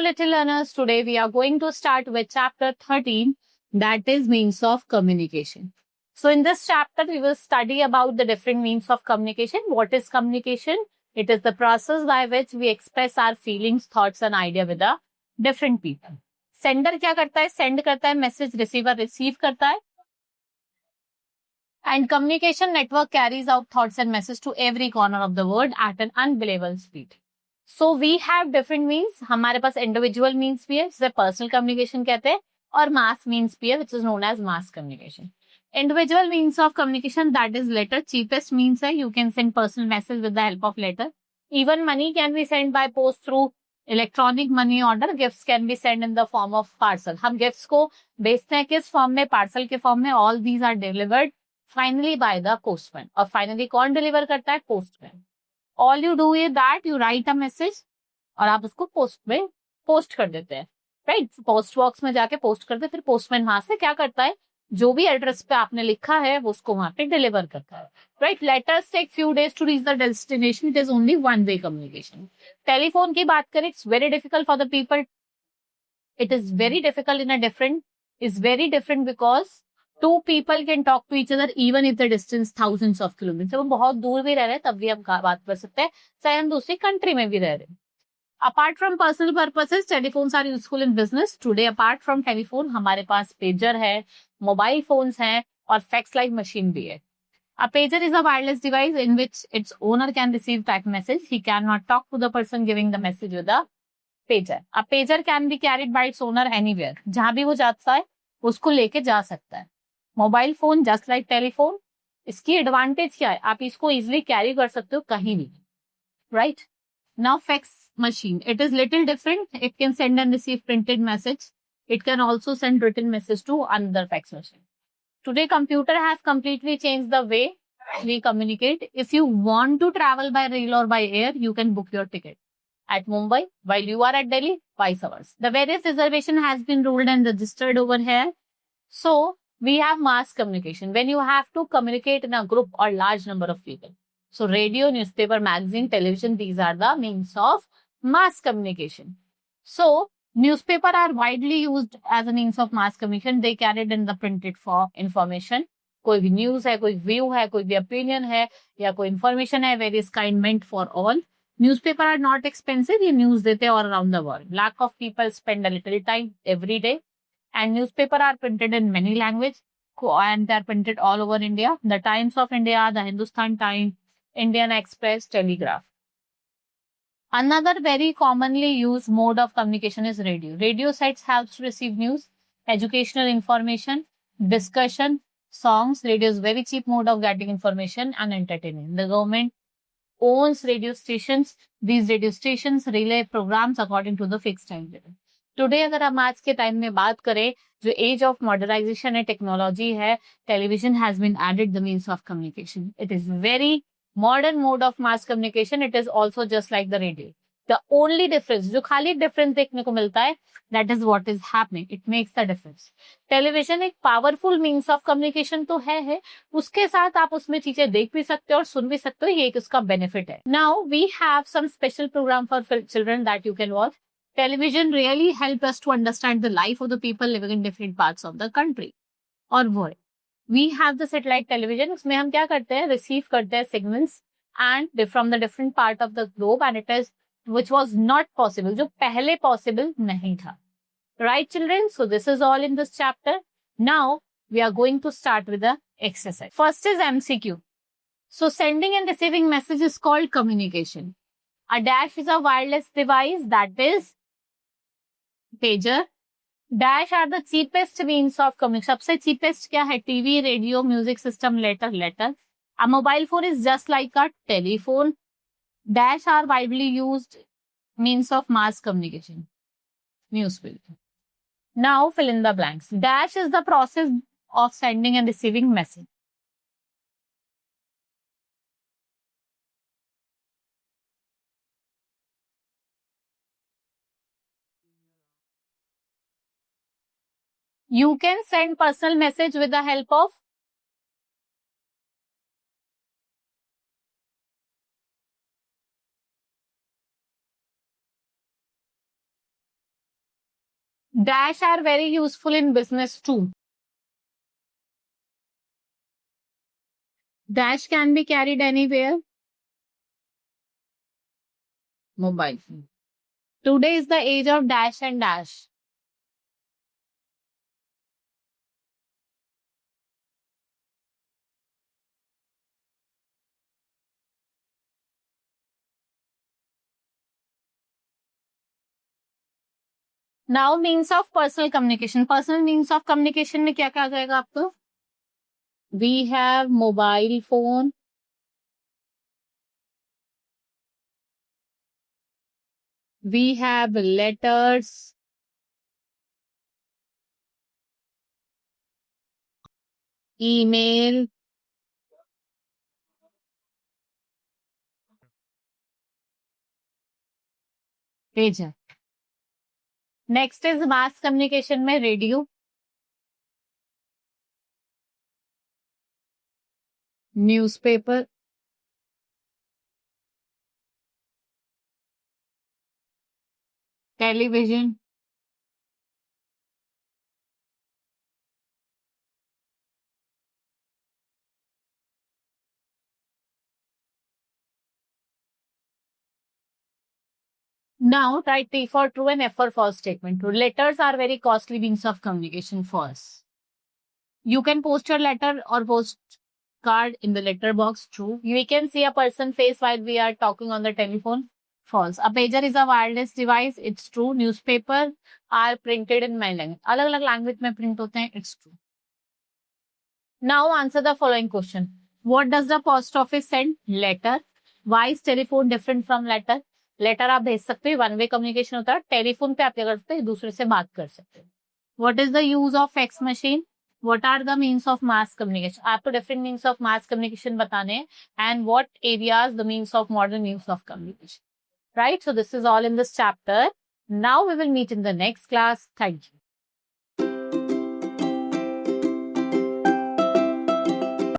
little learners. Today we are going to start with chapter 13, that is means of communication. So in this chapter, we will study about the different means of communication. What is communication? It is the process by which we express our feelings, thoughts and idea with the different people. Sender क्या करता है? Send करता है message, receiver receive करता है. And communication network carries out thoughts and messages to every corner of the world at an unbelievable speed. So we have different means. हमारे पास individual means भी है, जिसे personal communication कहते हैं, और mass means भी है, which is known as mass communication. Individual means of communication, that is letter, cheapest means है. You can send personal message with the help of letter. Even money can be sent by post through electronic money order. Gifts can be send in the form of parcel. हम gifts को बेचते हैं किस form में? Parcel के form में. All these are delivered finally by the postman. और finally कौन डिलीवर करता है? Postman. All you do is that you write a message और आप उसको पोस्ट में पोस्ट कर देते हैं, राइट? पोस्ट बॉक्स में जाके पोस्ट करते हैं. फिर पोस्टमैन वहां से क्या करता है? जो भी एड्रेस पे आपने लिखा है वो उसको वहां पे डिलीवर करता है, right? Letters take few days to reach the destination. It is only one way communication. Telephone की बात करें, it's very difficult for the people. It is very difficult in a different, is very different because two people can talk to each other even if the distance thousands of kilometre. वो बहुत दूर भी रह रहे हैं तब भी हम बात कर सकते हैं, चाहे हम दूसरी कंट्री में भी रह रहे हैं. Apart from personal purposes, telephones are useful in business. Today, apart from telephone, हमारे पास पेजर है, मोबाइल फोन्स हैं और फैक्स लाइक मशीन भी है. A pager is a wireless device in which its owner can receive text message. He cannot talk to the person giving the message with a pager. A pager can be carried by its owner anywhere. जहां भी वो जाता है उसको लेके जा सकता है. Mobile phone just like telephone. इसकी एडवांटेज क्या है? आप इसको इजिली कैरी कर सकते हो कहीं भी, right? Now fax machine. It is little different. It can send and receive printed message. It can also send written message to another fax machine. Today computer has completely changed the way we communicate. If you want to travel by rail or by air, you can book your ticket at Mumbai while you are at Delhi, vice versa. The various reservation has been ruled and registered over here. So we have mass communication when you have to communicate in a group or large number of people. So radio, newspaper, magazine, television, these are the means of mass communication. So newspaper are widely used as a means of mass communication. They carried in the printed form information. कोई भी news है, कोई view है, कोई भी opinion है या कोई इंफॉर्मेशन है, various kind meant for all. Newspaper are not expensive. ये न्यूज देते हैं all around the world. Lakh of people spend a little time every day and newspaper are printed in many language and they are printed all over India. The Times of India, the Hindustan Times, Indian Express, Telegraph. Another very commonly used mode of communication is radio. Radio sites helps to receive news, educational information, discussion, songs. Radio is very cheap mode of getting information and entertainment. The government owns radio stations. These radio stations relay programs according to the fixed timetable. Today अगर हम आज के time में बात करें, जो age of modernisation है, technology है, television has been added the means of communication. It is very modern mode of mass communication. It is also just like the radio. The only difference, जो खाली difference देखने को मिलता है, that is what is happening. It makes the difference. Television एक powerful means of communication तो है, उसके साथ आप उसमें चीजें देख भी सकते हो और सुन भी सकते हो. ये एक उसका बेनिफिट है. Now we have some special programme for children that you can watch. Television really help us to understand the life of the people living in different parts of the country or world. We have the satellite television. उसमें हम क्या करते हैं? Receive करते हैं signals and from the different part of the globe, and it is which was not possible, जो पहले possible नहीं था. Right, children? So this is all in this chapter. Now we are going to start with the exercise. First is MCQ. So sending and receiving message is called communication. A dash is a wireless device, that is pager. Dash are the cheapest means of communication. सबसे cheapest क्या है? TV, radio, music system, letter. A mobile phone is just like a telephone. Dash are widely used means of mass communication. Newspaper. Now fill in the blanks. Dash is the process of sending and receiving message. You can send personal message with the help of Dash are very useful in business too. Dash can be carried anywhere. Mobile phone. Today is the age of dash and dash. Now means of personal communication. Personal means of communication में क्या क्या आ जाएगा आपको? We have mobile phone. We have letters. Email. Pager. Next is mass communication में radio. Newspaper. Television. Now write T for true and F for false statement. Letters are very costly means of communication for us. You can post your letter or postcard in the letter box. True. We can see a person's face while we are talking on the telephone. False. A pager is a wireless device. It's true. Newspaper are printed in many language. अलग अलग language में print होते हैं. It's true. Now answer the following question. What does the post office send? Letter. Why is telephone different from letter? Letter आप भेज सकते हो, one way communication होता है. टेलीफोन पे आप क्या कर सकते हैं, दूसरे से बात कर सकते हो. What is the use of fax machine? What are the means of mass communication? आपको different means of mass communication बताने हैं. And what areas the means of modern means of communication. Right, so this is all in this chapter. Now we will meet in the next class. Thank you.